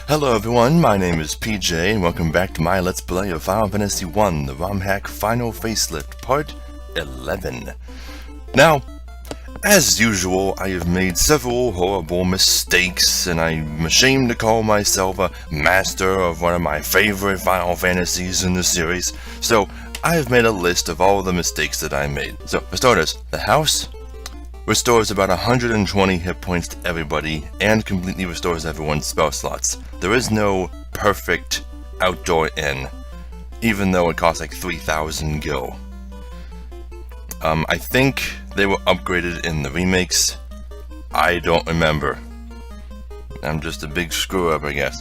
Hello everyone, my name is PJ and welcome back to my Let's Play of Final Fantasy I, the ROM Hack Final Facelift, Part 11. Now, as usual, I have made several horrible mistakes and I'm ashamed to call myself a master of one of my favorite Final Fantasies in the series, so I have made a list of all the mistakes that I made. So, for starters, the house restores about 120 hit points to everybody and completely restores everyone's spell slots. There is no perfect outdoor inn, even though it costs like 3,000 gil. I think they were upgraded in the remakes. I don't remember. I'm just a big screw up, I guess.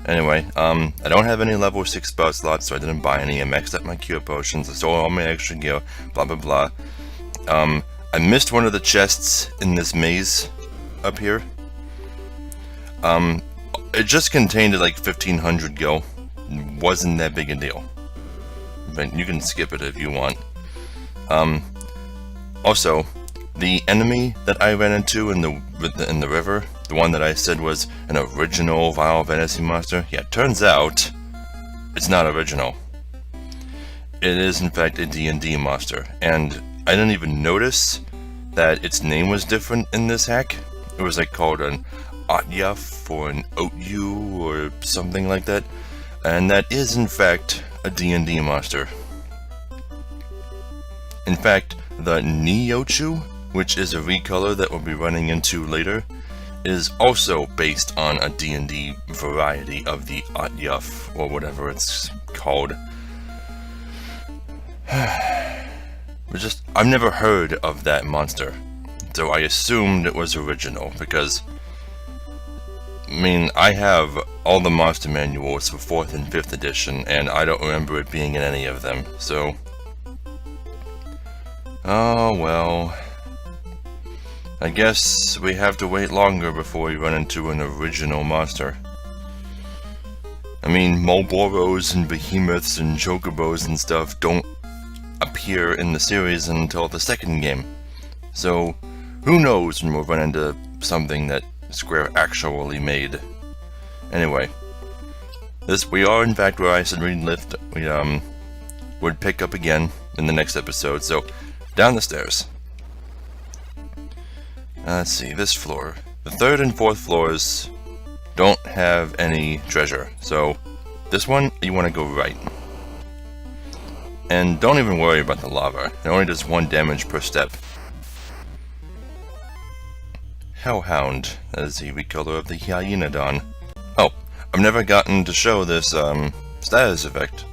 Anyway, I don't have any level 6 spell slots, so I didn't buy any. I maxed up my cure potions, I stole all my extra gear, blah blah blah. I missed one of the chests in this maze up here. It just contained like 1,500 gil. Wasn't that big a deal. But you can skip it if you want. Also, the enemy that I ran into in the river, the one that I said was an original Final Fantasy monster, yeah, turns out it's not original. It is in fact a D&D monster, and I didn't even notice that its name was different in this hack. It was like called an Otyuf or an Otyu or something like that, and that is in fact a D&D monster. In fact, the Neochu, which is a recolor that we'll be running into later, is also based on a D&D variety of the Otyuf or whatever it's called. I've never heard of that monster, so I assumed it was original, because, I mean, I have all the monster manuals for 4th and 5th edition, and I don't remember it being in any of them, so... Oh well... I guess we have to wait longer before we run into an original monster. I mean, Molboros and Behemoths and Chocobos and stuff don't appear in the series until the second game. So, who knows when we'll run into something that Square actually made. Anyway, we are in fact where I said we would pick up again in the next episode, so down the stairs. Let's see, this floor. The 3rd and 4th floors don't have any treasure, so this one, you want to go right. And don't even worry about the lava, it only does 1 damage per step. Hellhound, that is the recolor of the Hyaenodon. Oh, I've never gotten to show this status effect.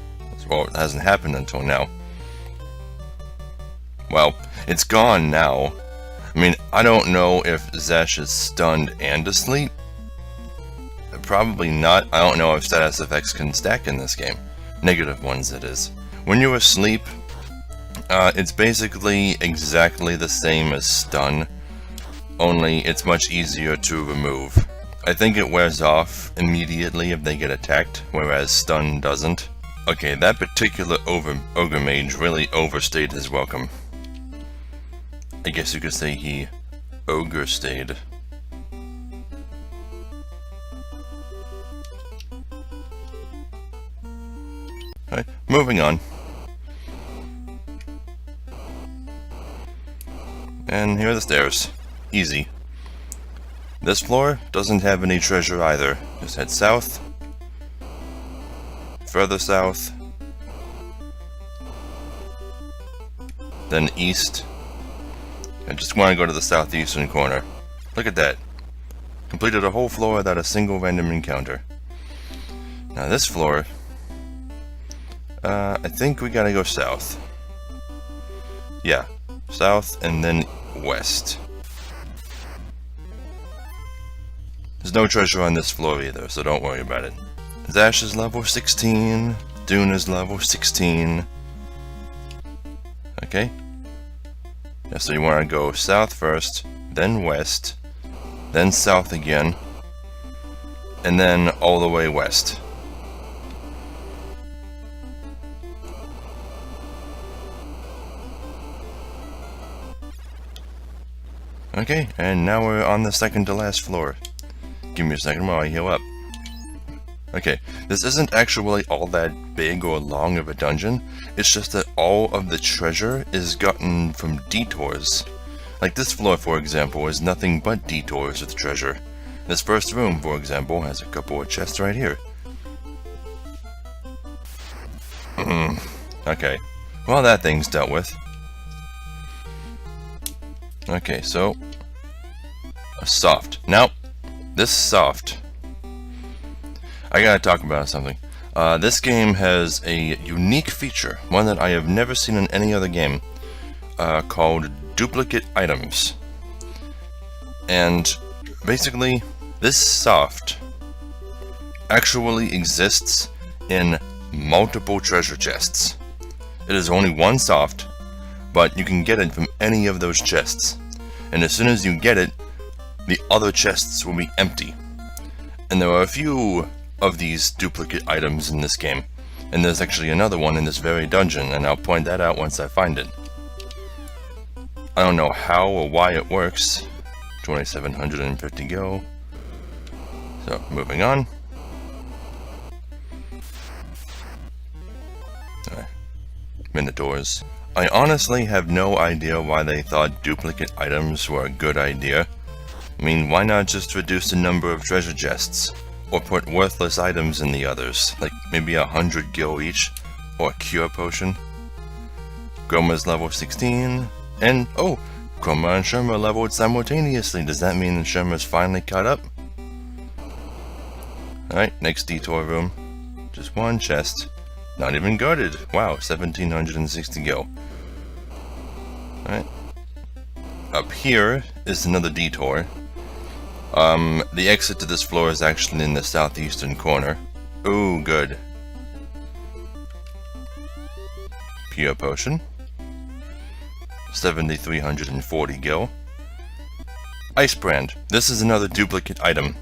Well, it hasn't happened until now. Well, it's gone now. I mean, I don't know if Zash is stunned and asleep. Probably not. I don't know if status effects can stack in this game. Negative ones, it is. When you're asleep, it's basically exactly the same as stun, only it's much easier to remove. I think it wears off immediately if they get attacked, whereas stun doesn't. Okay, that particular ogre mage really overstayed his welcome. I guess you could say he ogre-stayed. Alright, moving on. And here are the stairs. Easy. This floor doesn't have any treasure either. Just head south. Further south. Then east. I just want to go to the southeastern corner. Look at that. Completed a whole floor without a single random encounter. Now this floor... I think we gotta go south. Yeah. South and then west. There's no treasure on this floor either, so don't worry about it. Zash is level 16. Dune is level 16. Okay. Yeah, so you want to go south first, then west, then south again, and then all the way west. Okay, and now we're on the second to last floor. Give me a second while I heal up. Okay, this isn't actually all that big or long of a dungeon, it's just that all of the treasure is gotten from detours. Like this floor, for example, is nothing but detours with treasure. This first room, for example, has a couple of chests right here. Okay, well that thing's dealt with. Okay, so a soft. Now, this soft, I gotta talk about something. This game has a unique feature, one that I have never seen in any other game, called duplicate items. And basically, this soft actually exists in multiple treasure chests. It is only one soft, but you can get it from any of those chests. And as soon as you get it, the other chests will be empty. And there are a few of these duplicate items in this game. And there's actually another one in this very dungeon, and I'll point that out once I find it. I don't know how or why it works. 2750 go. So, moving on. Minotaurs. I honestly have no idea why they thought duplicate items were a good idea. I mean, why not just reduce the number of treasure chests? Or put worthless items in the others, like maybe 100 gil each, or a cure potion. Groma's level 16, and oh, Chroma and Sherma leveled simultaneously. Does that mean Sherma's finally caught up? Alright, next detour room. Just one chest. Not even guarded. Wow, 1760 gil. Alright. Up here is another detour. The exit to this floor is actually in the southeastern corner. Ooh, good. Pure potion. 7340 gil. Ice brand. This is another duplicate item.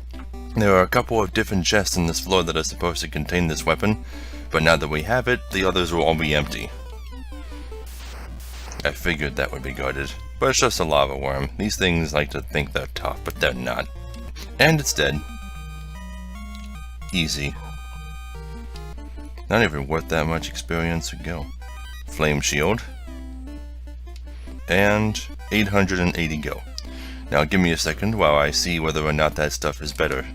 There are a couple of different chests in this floor that are supposed to contain this weapon, but now that we have it, the others will all be empty. I figured that would be guarded, but it's just a lava worm. These things like to think they're tough, but they're not. And it's dead. Easy. Not even worth that much experience to go. Flame shield. And 880 go. Now give me a second while I see whether or not that stuff is better.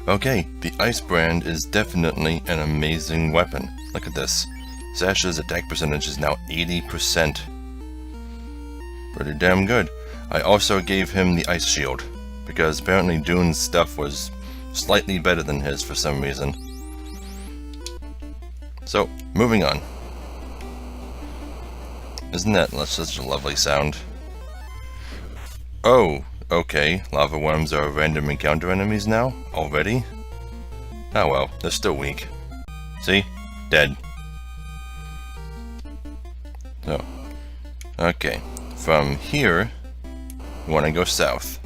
Okay, the ice brand is definitely an amazing weapon. Look at this. Sasha's attack percentage is now 80%. Pretty damn good. I also gave him the ice shield, because apparently Dune's stuff was slightly better than his for some reason. So, moving on. Isn't that such a lovely sound? Oh, okay, lava worms are random encounter enemies now? Already? Oh well, they're still weak. See? Dead. So, okay. From here, we want to go south.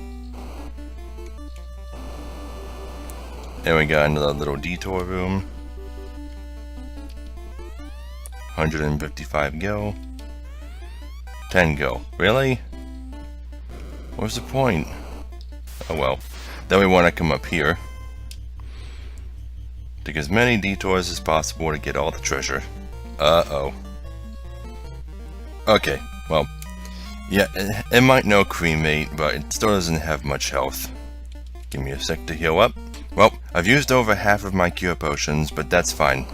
And we got another little detour room. 155 gil. 10 gil. Really? What's the point? Oh well. Then we want to come up here. Take as many detours as possible to get all the treasure. Uh-oh. Okay, well, yeah, it might know cremate, but it still doesn't have much health. Give me a sec to heal up. Well, I've used over half of my cure potions, but that's fine.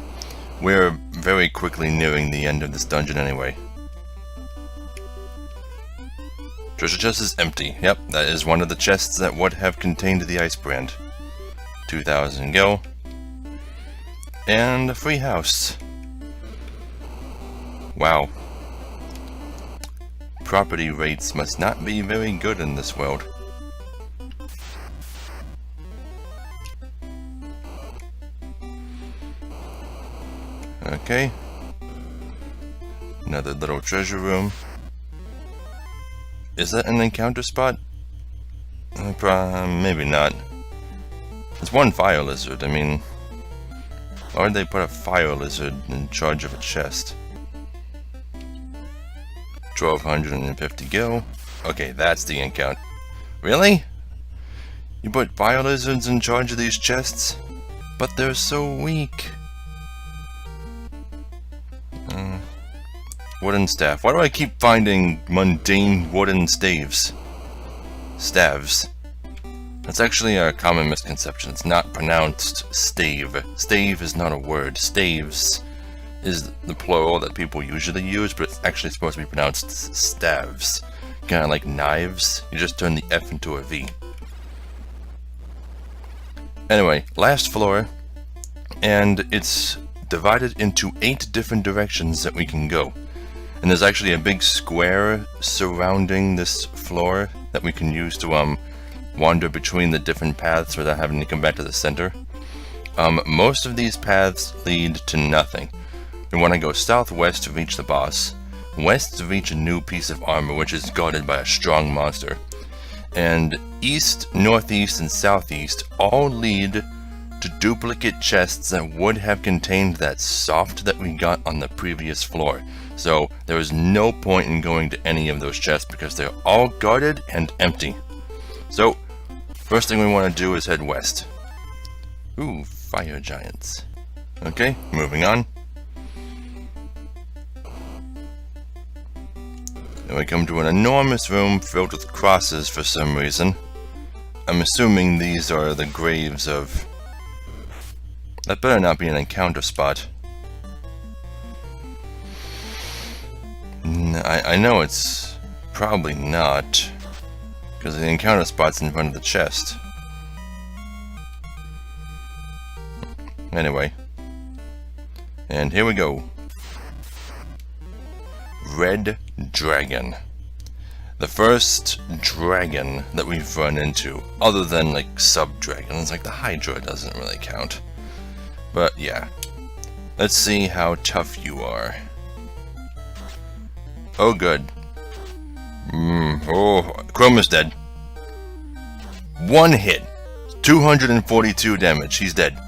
We're very quickly nearing the end of this dungeon anyway. Treasure chest is empty. Yep, that is one of the chests that would have contained the ice brand. 2000 gil. And a free house. Wow. Property rates must not be very good in this world. Okay. Another little treasure room. Is that an encounter spot? Maybe not. It's one fire lizard. I mean, why would they put a fire lizard in charge of a chest? 1250 gil. Okay, that's the encounter. Really? You put fire lizards in charge of these chests? But they're so weak. Wooden staff. Why do I keep finding mundane wooden staves? Staves. That's actually a common misconception. It's not pronounced stave. Stave is not a word. Staves is the plural that people usually use, but it's actually supposed to be pronounced staves. Kind of like knives. You just turn the F into a V. Anyway, last floor, and it's divided into 8 different directions that we can go. And there's actually a big square surrounding this floor that we can use to wander between the different paths without having to come back to the center. Most of these paths lead to nothing. We want to go southwest to reach the boss, west to reach a new piece of armor which is guarded by a strong monster, and east, northeast, and southeast all lead to duplicate chests that would have contained that soft that we got on the previous floor. So there is no point in going to any of those chests because they're all guarded and empty. So first thing we want to do is head west. Ooh, fire giants. Okay, moving on. Then we come to an enormous room filled with crosses for some reason. I'm assuming these are the graves of... That better not be an encounter spot. I know it's probably not, because the encounter spot's in front of the chest. Anyway. And here we go. Red Dragon. The first dragon that we've run into, other than like sub-dragons, like the Hydra doesn't really count. But yeah. Let's see how tough you are. Oh, good. Oh, Chroma's dead. One hit. 242 damage. He's dead.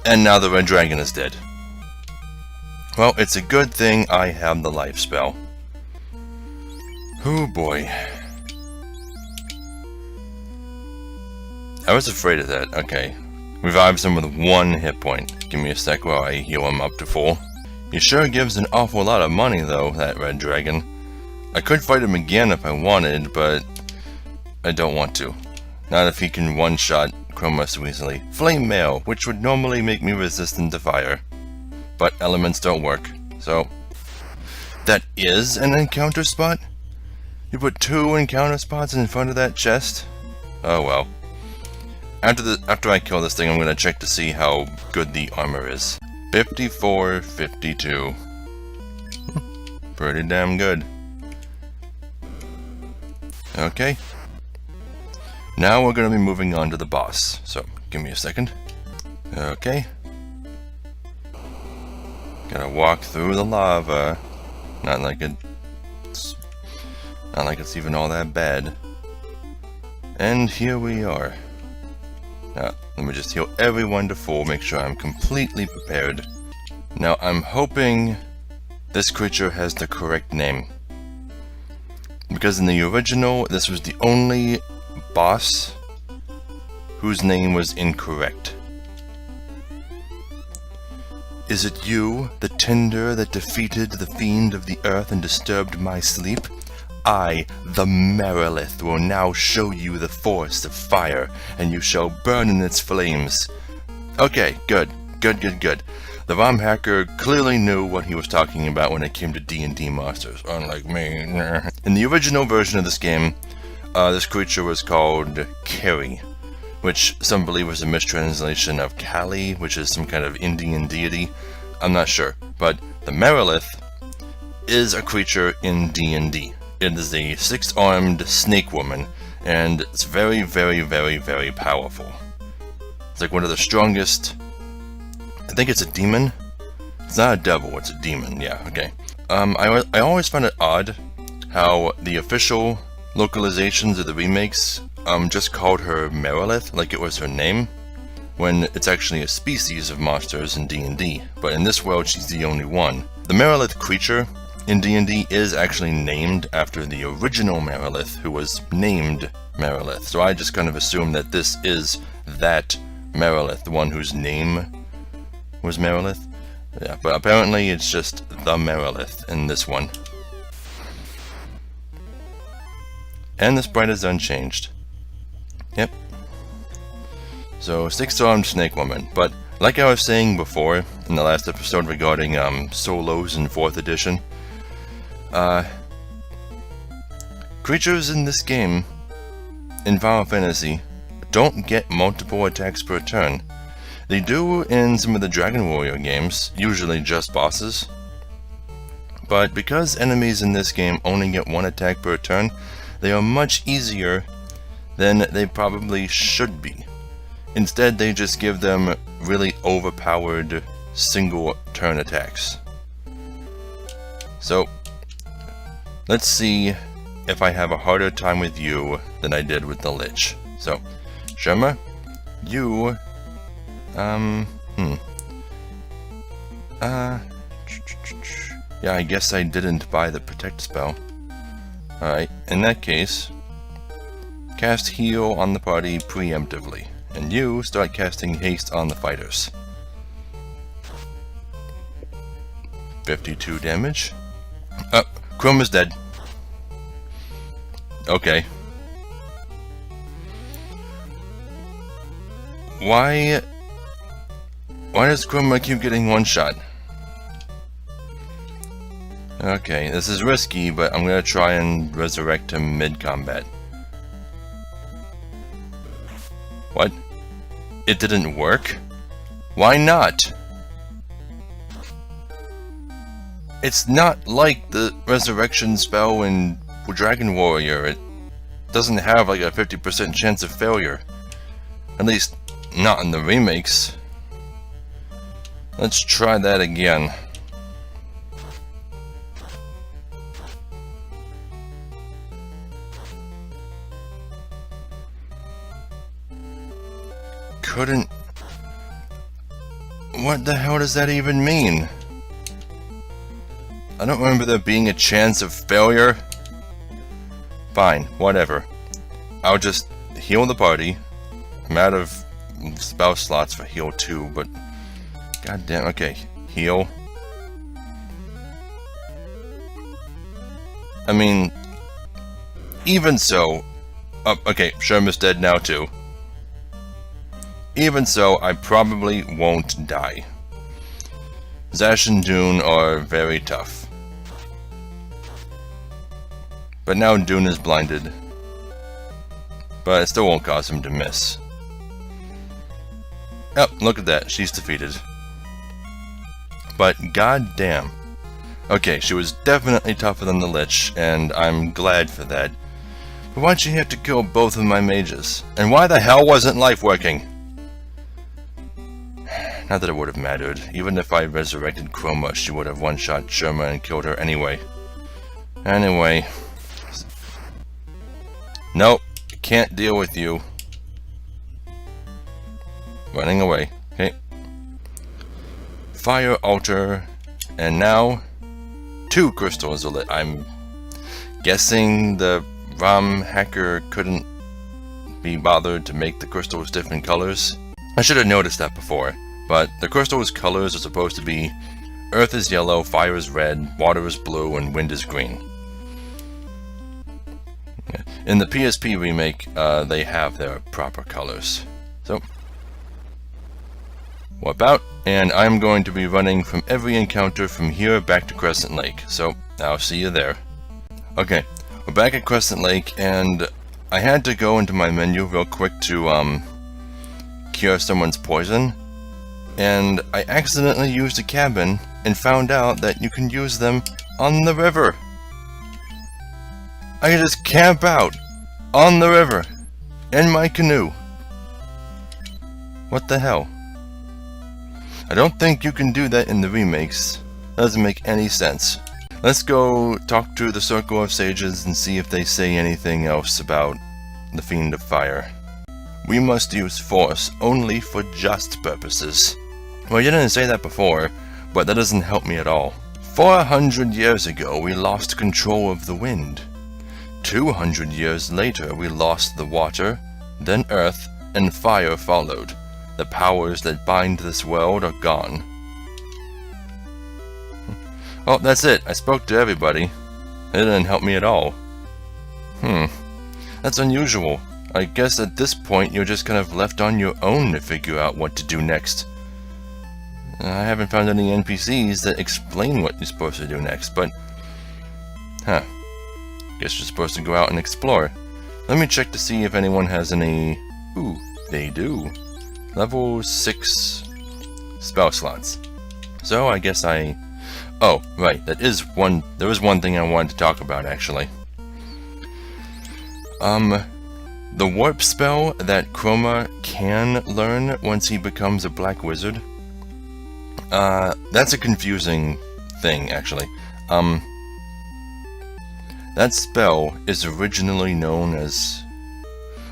And now the red dragon is dead. Well, it's a good thing I have the life spell. Oh boy. I was afraid of that. Okay. Revives him with 1 hit point. Give me a sec while I heal him up to full. He sure gives an awful lot of money though, that red dragon. I could fight him again if I wanted, but I don't want to. Not if he can one-shot Chroma so easily. Flame Mail, which would normally make me resistant to fire. But elements don't work, so... That is an encounter spot? You put 2 encounter spots in front of that chest? Oh well. After I kill this thing, I'm gonna check to see how good the armor is. 54, 52. Pretty damn good. Okay. Now we're gonna be moving on to the boss. So, give me a second. Okay. Gotta walk through the lava. Not like it's even all that bad. And here we are. Now, let me just heal everyone to full, make sure I'm completely prepared. Now, I'm hoping this creature has the correct name. Because in the original, this was the only boss whose name was incorrect. Is it you, the Tinder that defeated the fiend of the earth and disturbed my sleep? I, the Merilith, will now show you the force of fire, and you shall burn in its flames. Okay, good. The ROM hacker clearly knew what he was talking about when it came to D&D monsters, unlike me. In the original version of this game, this creature was called Keri, which some believe was a mistranslation of Kali, which is some kind of Indian deity. I'm not sure, but the Merilith is a creature in D&D. It is a 6-armed snake woman, and it's very, very, very, very powerful. It's like one of the strongest... I think it's a demon? It's not a devil, it's a demon, yeah, okay. I always find it odd how the official localizations of the remakes just called her Merilith, like it was her name, when it's actually a species of monsters in D&D, but in this world she's the only one. The Merilith creature in D&D is actually named after the original Merilith, who was named Merilith. So I just kind of assumed that this is that Merilith, the one whose name was Merilith. Yeah, but apparently it's just the Merilith in this one. And the sprite is unchanged. Yep. So, six-armed snake woman. But like I was saying before in the last episode regarding solos in 4th edition, creatures in this game, in Final Fantasy, don't get multiple attacks per turn. They do in some of the Dragon Warrior games, usually just bosses. But because enemies in this game only get 1 attack per turn, they are much easier than they probably should be. Instead, they just give them really overpowered single turn attacks. So, let's see if I have a harder time with you than I did with the Lich. So, Sherma, you... yeah, I guess I didn't buy the Protect spell. Alright, in that case, cast Heal on the party preemptively. And you start casting Haste on the fighters. 52 damage. Oh, Chrome is dead. Okay. Why does Chroma keep getting one shot? Okay, this is risky, but I'm gonna try and resurrect him mid-combat. What? It didn't work? Why not? It's not like the resurrection spell in Dragon Warrior. It doesn't have like a 50% chance of failure. At least, not in the remakes. Let's try that again. Couldn't... What the hell does that even mean? I don't remember there being a chance of failure. Fine, whatever. I'll just heal the party. I'm out of spell slots for heal 2, but... Goddamn, okay. Heal. I mean... Even so... Oh, okay, Sherma's dead now too. Even so, I probably won't die. Zash and Dune are very tough. But now Dune is blinded. But it still won't cause him to miss. Oh, look at that, she's defeated. But goddamn. Okay, she was definitely tougher than the Lich, and I'm glad for that. But why'd she have to kill both of my mages? And why the hell wasn't life working? Not that it would have mattered. Even if I resurrected Chroma, she would have one-shot Sherma and killed her anyway. Anyway. Nope. Can't deal with you. Running away. Okay. Fire altar. And now 2 crystals are lit. I'm guessing the ROM hacker couldn't be bothered to make the crystals different colors. I should have noticed that before. But the crystal's colors are supposed to be Earth is yellow, fire is red, water is blue, and wind is green. In the PSP remake, they have their proper colors. So, warp out, and I'm going to be running from every encounter from here back to Crescent Lake. So, I'll see you there. Okay, we're back at Crescent Lake, and I had to go into my menu real quick to cure someone's poison. And I accidentally used a cabin and found out that you can use them on the river. I can just camp out on the river in my canoe. What the hell? I don't think you can do that in the remakes. Doesn't make any sense. Let's go talk to the Circle of Sages and see if they say anything else about the Fiend of Fire. We must use force only for just purposes. Well, you didn't say that before, but that doesn't help me at all. 400 years ago, we lost control of the wind. 200 years later, we lost the water, then earth, and fire followed. The powers that bind this world are gone. Oh, that's it. I spoke to everybody. It didn't help me at all. That's unusual. I guess at this point you're just kind of left on your own to figure out what to do next. I haven't found any NPCs that explain what you're supposed to do next, but... Guess you're supposed to go out and explore. Let me check to see if anyone has any... Ooh, they do. Level 6 spell slots. So I guess I... Oh, right, there is one thing I wanted to talk about, actually. The warp spell that Chroma can learn once he becomes a black wizard. That's a confusing thing, actually. That spell is originally known as...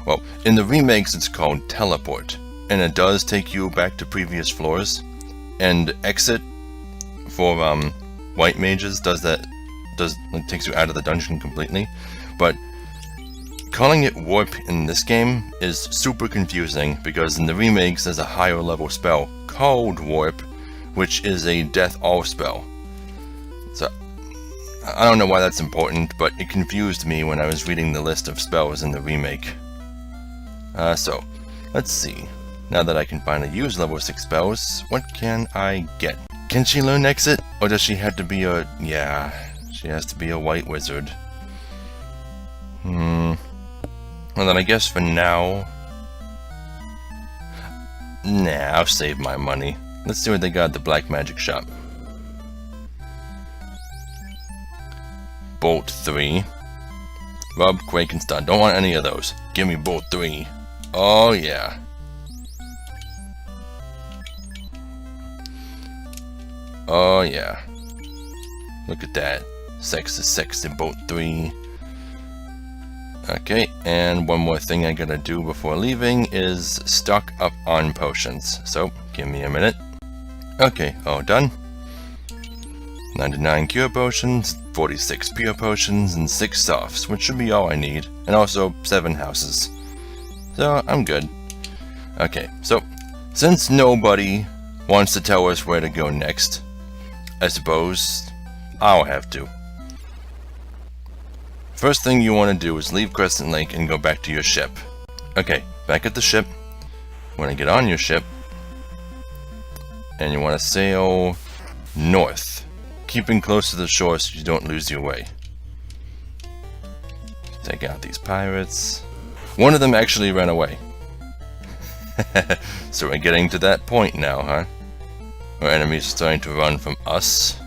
Well, in the remakes it's called Teleport, and it does take you back to previous floors. And Exit for white mages takes you out of the dungeon completely. But calling it warp in this game is super confusing because in the remakes there's a higher level spell called warp, which is a death all spell. So I don't know why that's important, but it confused me when I was reading the list of spells in the remake. So let's see. Now that I can finally use level 6 spells, what can I get? Can she learn Exit? Or does she have to be a... Yeah, she has to be a white wizard. Well then I guess for now... Nah, I'll save my money. Let's see what they got at the black magic shop. Bolt 3. Rub, Quake, and Stun. Don't want any of those. Give me Bolt 3. Oh yeah. Oh yeah. Look at that. Sex is sex in Bolt 3. Okay, and one more thing I gotta do before leaving is stock up on potions. So, give me a minute. Okay, all done. 99 cure potions, 46 pure potions, and 6 softs, which should be all I need. And also 7 houses. So, I'm good. Okay, so, since nobody wants to tell us where to go next, I suppose I'll have to. First thing you want to do is leave Crescent Lake and go back to your ship. Okay, back at the ship. When I get on your ship, and you want to sail north, keeping close to the shore so you don't lose your way. Take out these pirates. One of them actually ran away. So we're getting to that point now, huh? Our enemies are starting to run from us.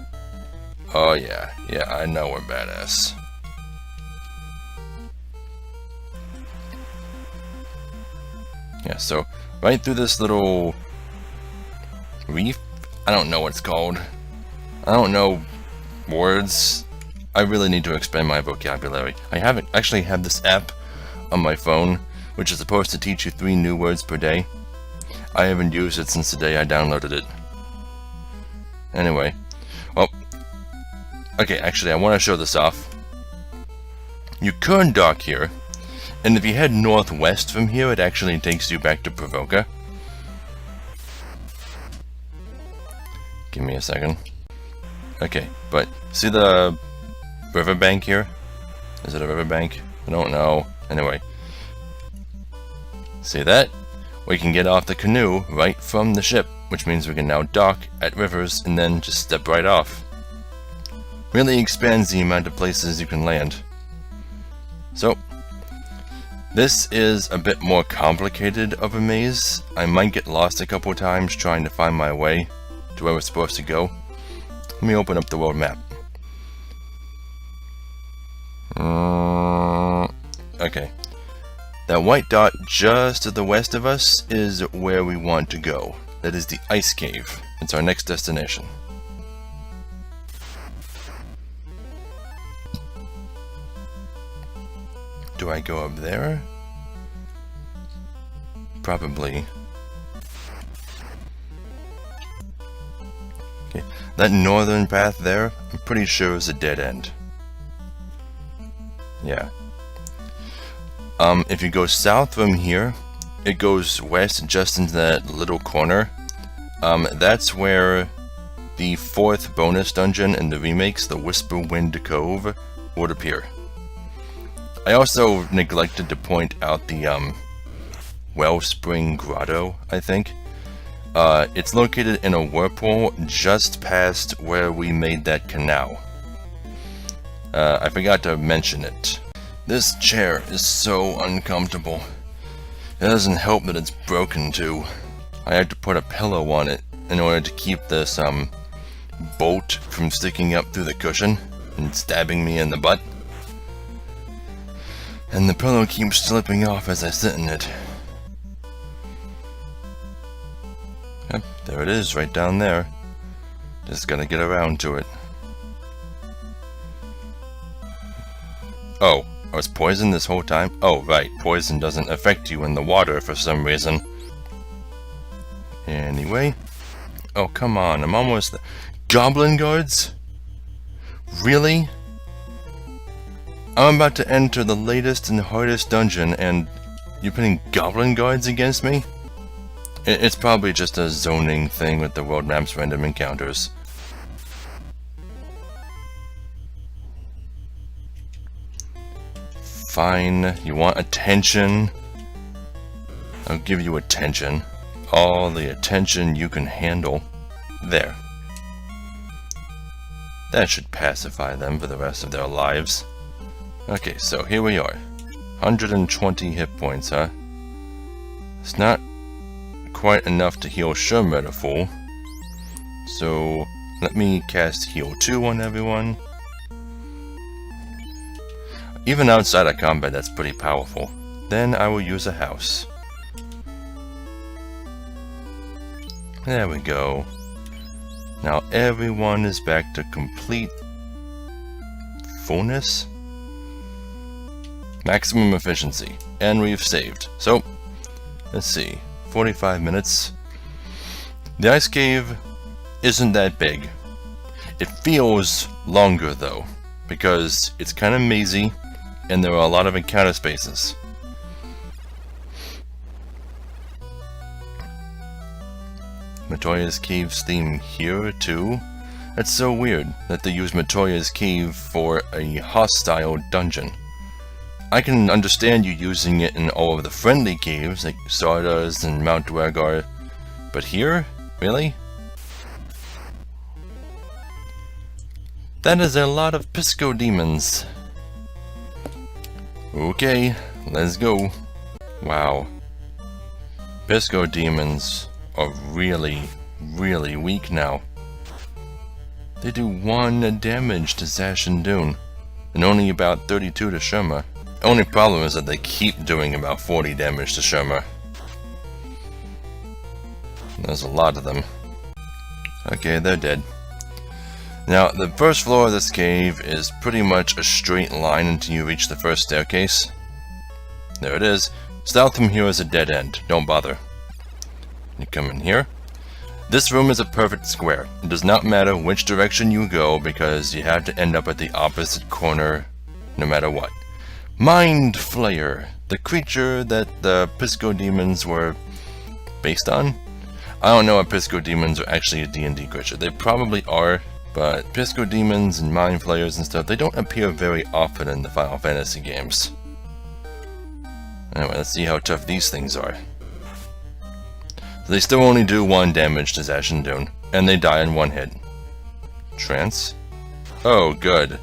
Oh yeah, I know we're badass. Yeah, so right through this little reef, I don't know what it's called. I don't know words. I really need to expand my vocabulary. I haven't actually had this app on my phone, which is supposed to teach you 3 new words per day. I haven't used it since the day I downloaded it. Anyway, well, okay, actually I want to show this off. You could dock here. And if you head northwest from here, it actually takes you back to Provoca. Give me a second. Okay, but see the riverbank here? Is it a riverbank? I don't know. Anyway. See that? We can get off the canoe right from the ship, which means we can now dock at rivers and then just step right off. Really expands the amount of places you can land. So, this is a bit more complicated of a maze. I might get lost a couple times trying to find my way to where we're supposed to go. Let me open up the world map. Okay. That white dot just to the west of us is where we want to go. That is the ice cave. It's our next destination. Do I go up there? Probably. Okay. That northern path there, I'm pretty sure is a dead end. Yeah. If you go south from here, it goes west just into that little corner. That's where the 4th bonus dungeon in the remakes, the Whisperwind Cove, would appear. I also neglected to point out the Wellspring Grotto, I think. It's located in a whirlpool just past where we made that canal. I forgot to mention it. This chair is so uncomfortable. It doesn't help that it's broken too. I had to put a pillow on it in order to keep this bolt from sticking up through the cushion and stabbing me in the butt. And the pillow keeps slipping off as I sit in it. Yep, there it is, right down there. Just gotta get around to it. Oh, I was poisoned this whole time? Oh, right, poison doesn't affect you in the water for some reason. Anyway. Oh, come on, I'm almost there. Goblin guards? Really? I'm about to enter the latest and hardest dungeon, and you're putting goblin guards against me? It's probably just a zoning thing with the world map's random encounters. Fine, you want attention? I'll give you attention. All the attention you can handle. There. That should pacify them for the rest of their lives. Okay, so here we are. 120 hit points, huh? It's not quite enough to heal Shermer to full. So, let me cast Heal 2 on everyone. Even outside of combat, that's pretty powerful. Then I will use a house. There we go. Now everyone is back to complete fullness? Maximum efficiency. And we've saved. So, let's see. 45 minutes. The ice cave isn't that big. It feels longer though, because it's kind of mazy and there are a lot of encounter spaces. Matoya's Cave's theme here too. That's so weird that they use Matoya's Cave for a hostile dungeon. I can understand you using it in all of the friendly caves like Sardas and Mount Dwargar, but here? Really? That is a lot of Pisco demons. Okay, let's go. Wow. Pisco demons are really, really weak now. They do 1 damage to Zash and Dune, and only about 32 to Shermer. The only problem is that they keep doing about 40 damage to Shermer. There's a lot of them. Okay, they're dead. Now, the first floor of this cave is pretty much a straight line until you reach the first staircase. There it is. South from here is a dead end. Don't bother. You come in here. This room is a perfect square. It does not matter which direction you go because you have to end up at the opposite corner no matter what. Mind Flayer, the creature that the Pisco demons were based on. I don't know if Pisco demons are actually a D&D creature. They probably are, but Pisco demons and Mind Flayers and stuff, they don't appear very often in the Final Fantasy games. Anyway, let's see how tough these things are. They still only do 1 damage to Zash and Dune, and they die in 1 hit. Trance? Oh, good.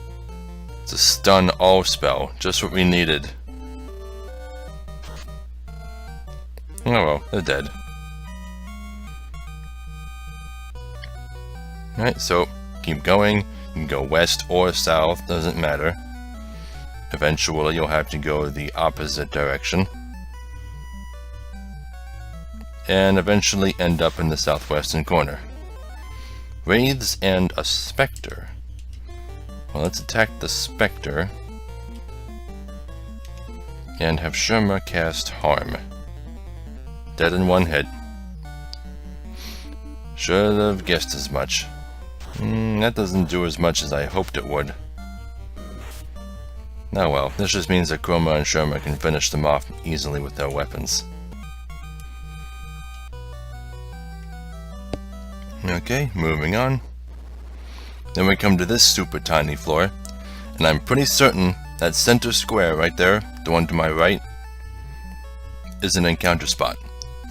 It's a stun all spell, just what we needed. Oh well, they're dead. Alright, so keep going. You can go west or south, doesn't matter. Eventually you'll have to go the opposite direction. And eventually end up in the southwestern corner. Wraiths and a specter. Well, let's attack the specter. And have Shermer cast harm. Dead in 1 hit. Should have guessed as much. That doesn't do as much as I hoped it would. Oh well, this just means that Chroma and Sherma can finish them off easily with their weapons. Okay, moving on. Then we come to this super tiny floor, and I'm pretty certain that center square right there, the one to my right, is an encounter spot,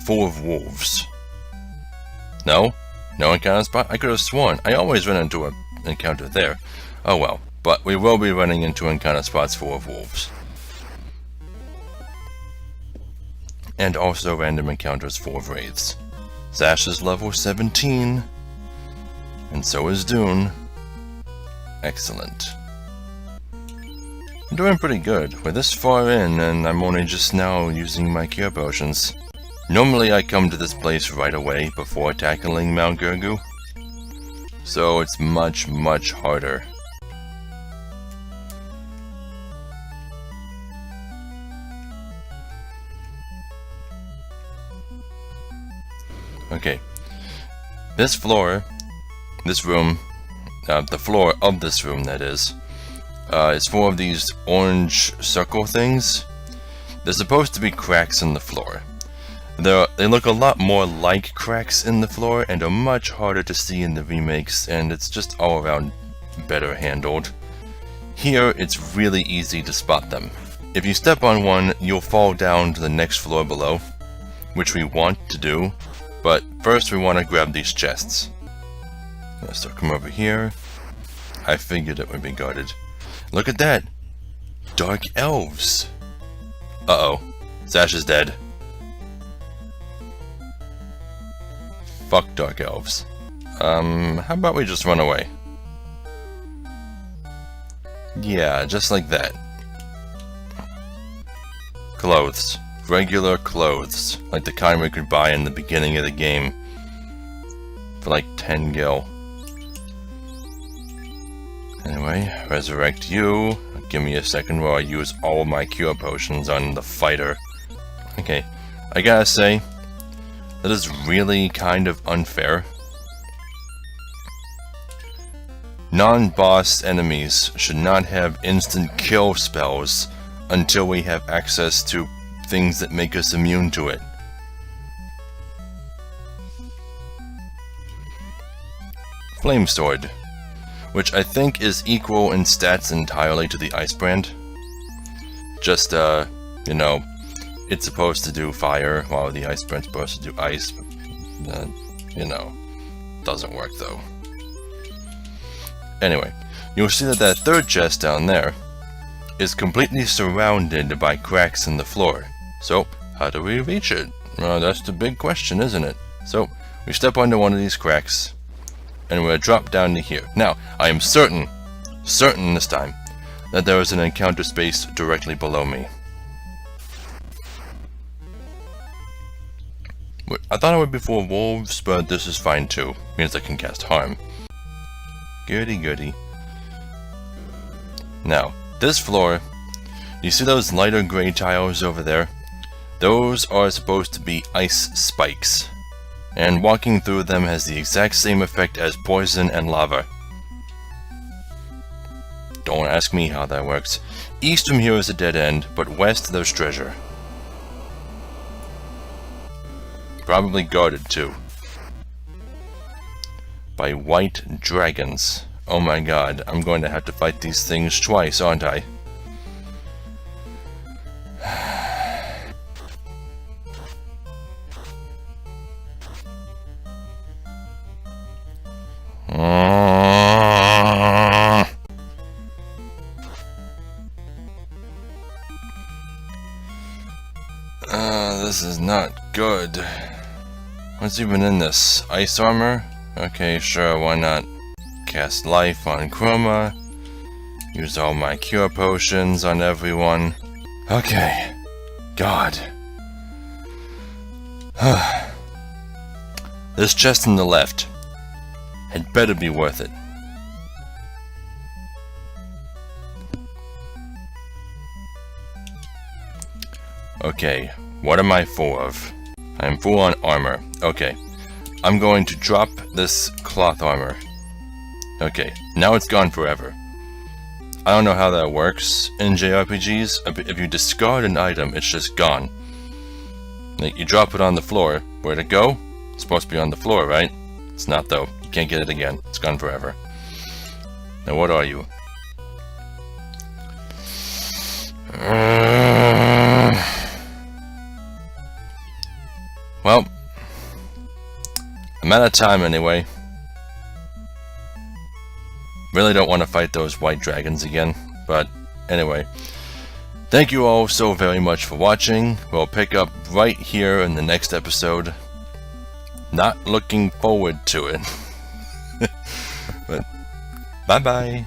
full of wolves. No? No encounter spot? I could have sworn. I always run into an encounter there. Oh well, but we will be running into encounter spots full of wolves. And also random encounters full of wraiths. Zash is level 17, and so is Dune. Excellent. I'm doing pretty good. We're this far in, and I'm only just now using my cure potions. Normally I come to this place right away before tackling Mount Gurgu, so it's much harder. Okay, this floor, this room, the floor of this room that is full of these orange circle things. There's supposed to be cracks in the floor. They look a lot more like cracks in the floor and are much harder to see in the remakes, and it's just all around better handled. Here, it's really easy to spot them. If you step on one, you'll fall down to the next floor below, which we want to do, but first we want to grab these chests. So come over here. I figured it would be guarded. Look at that! Dark elves! Uh-oh. Zash is dead. Fuck dark elves. How about we just run away? Yeah, just like that. Clothes. Regular clothes. Like the kind we could buy in the beginning of the game. For like 10 gil. Anyway, resurrect you. Give me a second while I use all my cure potions on the fighter. Okay, I gotta say, that is really kind of unfair. Non-boss enemies should not have instant kill spells until we have access to things that make us immune to it. Flame Sword, which I think is equal in stats entirely to the Ice Brand. Just, you know, it's supposed to do fire, while the Ice Brand's supposed to do ice. You know, doesn't work though. Anyway, you'll see that third chest down there is completely surrounded by cracks in the floor. So, how do we reach it? Well, that's the big question, isn't it? So, we step onto one of these cracks, and we'll drop down to here. Now, I am certain this time, that there is an encounter space directly below me. I thought it would be full of wolves, but this is fine too. Means I can cast harm. Goody. Now, this floor, you see those lighter gray tiles over there? Those are supposed to be ice spikes. And walking through them has the exact same effect as poison and lava. Don't ask me how that works. East from here is a dead end, but west there's treasure. Probably guarded too. By white dragons. Oh my god, I'm going to have to fight these things twice, aren't I? This is not good. What's even in this? Ice armor? Okay, sure, why not? Cast life on Chroma. Use all my cure potions on everyone. Okay. God. This chest on the left had better be worth it. Okay, what am I full of? I am full on armor. Okay, I'm going to drop this cloth armor Okay, now it's gone forever. I don't know how that works in JRPGs. If you discard an item, it's just gone. Like, you drop it on the floor. Where'd it go? It's supposed to be on the floor, right? It's not, though. You can't get it again. It's gone forever. Now, what are you? Well, I'm out of time anyway. Really don't want to fight those white dragons again, but anyway. Thank you all so very much for watching. We'll pick up right here in the next episode. Not looking forward to it. But bye-bye.